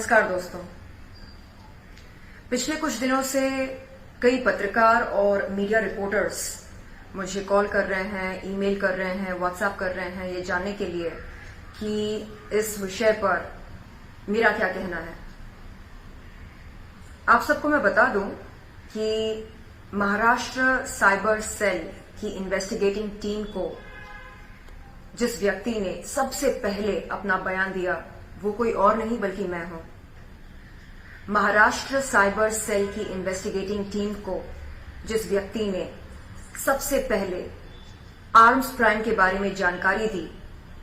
नमस्कार दोस्तों। पिछले कुछ दिनों से कई पत्रकार और मीडिया रिपोर्टर्स मुझे कॉल कर रहे हैं, ईमेल कर रहे हैं, व्हाट्सएप कर रहे हैं ये जानने के लिए कि इस विषय पर मेरा क्या कहना है। आप सबको मैं बता दूं कि महाराष्ट्र साइबर सेल की इन्वेस्टिगेटिंग टीम को जिस व्यक्ति ने सबसे पहले अपना बयान दिया वो कोई और नहीं बल्कि मैं हूं। महाराष्ट्र साइबर सेल की इन्वेस्टिगेटिंग टीम को जिस व्यक्ति ने सबसे पहले आर्म्स प्राइम के बारे में जानकारी दी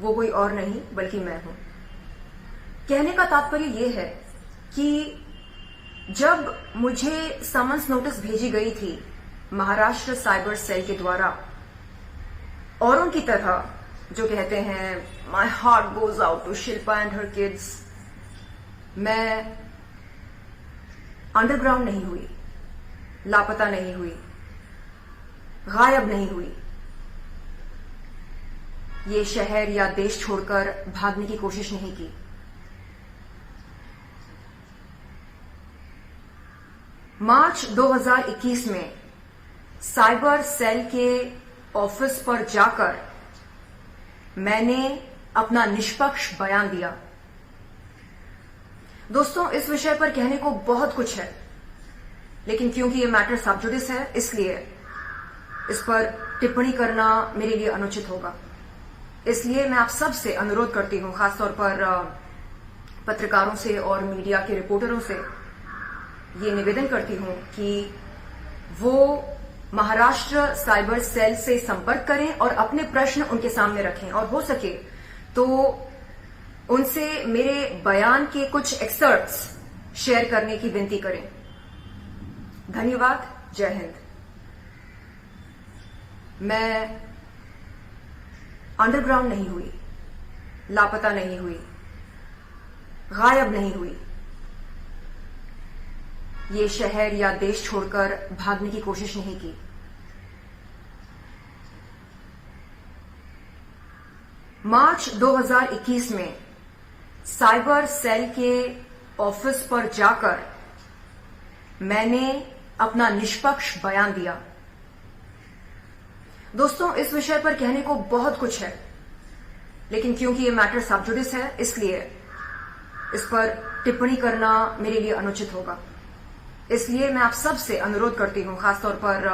वो कोई और नहीं बल्कि मैं हूं। कहने का तात्पर्य यह है कि जब मुझे समन्स नोटिस भेजी गई थी महाराष्ट्र साइबर सेल के द्वारा, औरों की तरह जो कहते हैं my heart goes out to Shilpa and her kids, मैं अंडरग्राउंड नहीं हुई, लापता नहीं हुई, गायब नहीं हुई, ये शहर या देश छोड़कर भागने की कोशिश नहीं की। मार्च 2021 में साइबर सेल के ऑफिस पर जाकर मैंने अपना निष्पक्ष बयान दिया। दोस्तों, इस विषय पर कहने को बहुत कुछ है, लेकिन क्योंकि ये मैटर सब जुडिस है इसलिए इस पर टिप्पणी करना मेरे लिए अनुचित होगा। इसलिए मैं आप सबसे अनुरोध करती हूं, खासतौर पर पत्रकारों से और मीडिया के रिपोर्टरों से ये निवेदन करती हूं कि वो महाराष्ट्र साइबर सेल से संपर्क करें और अपने प्रश्न उनके सामने रखें, और हो सके तो उनसे मेरे बयान के कुछ एक्सर्ट्स शेयर करने की विनती करें। धन्यवाद। जय हिंद। मैं अंडरग्राउंड नहीं हुई, लापता नहीं हुई, गायब नहीं हुई, ये शहर या देश छोड़कर भागने की कोशिश नहीं की। मार्च 2021 में साइबर सेल के ऑफिस पर जाकर मैंने अपना निष्पक्ष बयान दिया। दोस्तों, इस विषय पर कहने को बहुत कुछ है, लेकिन क्योंकि ये मैटर सब जुडिस है इसलिए इस पर टिप्पणी करना मेरे लिए अनुचित होगा। इसलिए मैं आप सबसे अनुरोध करती हूं, खासतौर पर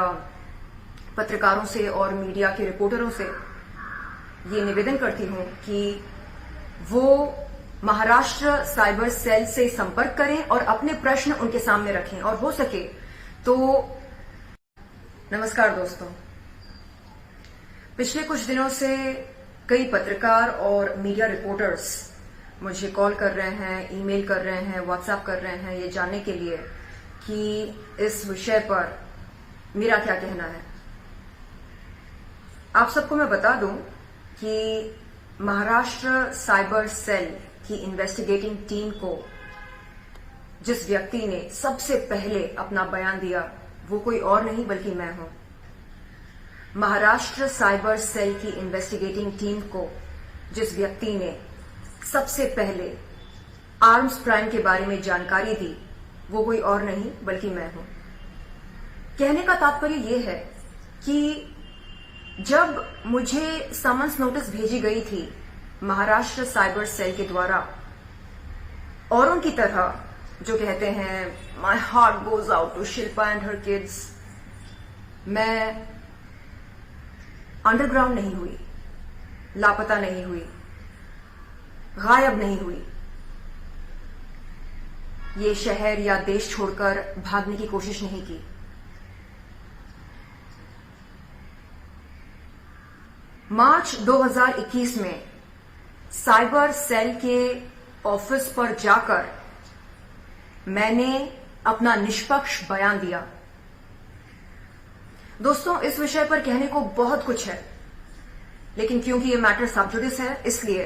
पत्रकारों से और मीडिया के रिपोर्टरों से ये निवेदन करती हूं कि वो महाराष्ट्र साइबर सेल से संपर्क करें और अपने प्रश्न उनके सामने रखें, और हो सके तो नमस्कार दोस्तों। पिछले कुछ दिनों से कई पत्रकार और मीडिया रिपोर्टर्स मुझे कॉल कर रहे हैं, ईमेल कर रहे हैं, व्हाट्सएप कर रहे हैं ये जानने के लिए कि इस विषय पर मेरा क्या कहना है। आप सबको मैं बता दूं कि महाराष्ट्र साइबर सेल की इन्वेस्टिगेटिंग टीम को जिस व्यक्ति ने सबसे पहले अपना बयान दिया वो कोई और नहीं बल्कि मैं हूं। महाराष्ट्र साइबर सेल की इन्वेस्टिगेटिंग टीम को जिस व्यक्ति ने सबसे पहले आर्म्स प्राइम के बारे में जानकारी दी वो कोई और नहीं बल्कि मैं हूं। कहने का तात्पर्य यह है कि जब मुझे समन्स नोटिस भेजी गई थी महाराष्ट्र साइबर सेल के द्वारा, औरों की तरह जो कहते हैं my heart goes out to Shilpa and her kids, मैं अंडरग्राउंड नहीं हुई, लापता नहीं हुई, गायब नहीं हुई, ये शहर या देश छोड़कर भागने की कोशिश नहीं की। मार्च 2021 में साइबर सेल के ऑफिस पर जाकर मैंने अपना निष्पक्ष बयान दिया। दोस्तों, इस विषय पर कहने को बहुत कुछ है, लेकिन क्योंकि ये मैटर सब जुडिस है इसलिए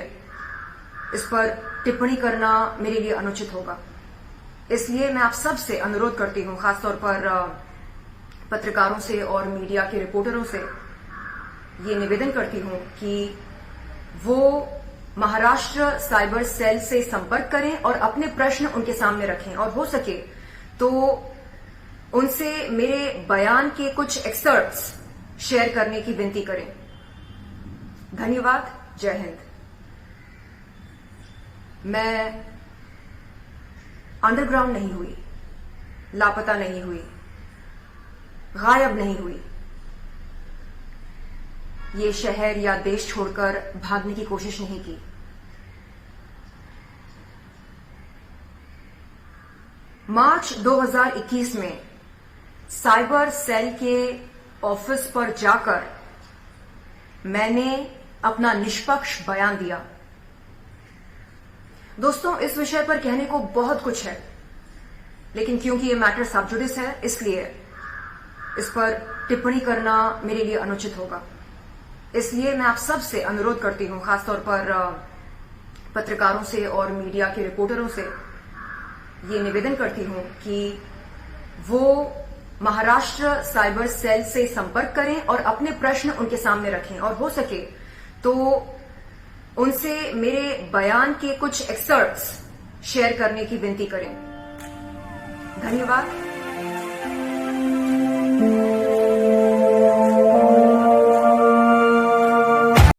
इस पर टिप्पणी करना मेरे लिए अनुचित होगा। इसलिए मैं आप सबसे अनुरोध करती हूं, खासतौर पर पत्रकारों से और मीडिया के रिपोर्टरों से ये निवेदन करती हूं कि वो महाराष्ट्र साइबर सेल से संपर्क करें और अपने प्रश्न उनके सामने रखें और हो सके तो उनसे मेरे बयान के कुछ एक्सर्ट्स शेयर करने की विनती करें। धन्यवाद। जय हिंद। मैं अंडरग्राउंड नहीं हुई, लापता नहीं हुई, गायब नहीं हुई, ये शहर या देश छोड़कर भागने की कोशिश नहीं की। मार्च 2021 में साइबर सेल के ऑफिस पर जाकर मैंने अपना निष्पक्ष बयान दिया। दोस्तों, इस विषय पर कहने को बहुत कुछ है, लेकिन क्योंकि ये मैटर सब जुडिस है, इसलिए इस पर टिप्पणी करना मेरे लिए अनुचित होगा। इसलिए मैं आप सबसे अनुरोध करती हूं, खासतौर पर पत्रकारों से और मीडिया के रिपोर्टरों से ये निवेदन करती हूं कि वो महाराष्ट्र साइबर सेल से संपर्क करें और अपने प्रश्न उनके सामने रखें और हो सके तो उनसे मेरे बयान के कुछ एक्सर्ट्स शेयर करने की विनती करें। धन्यवाद।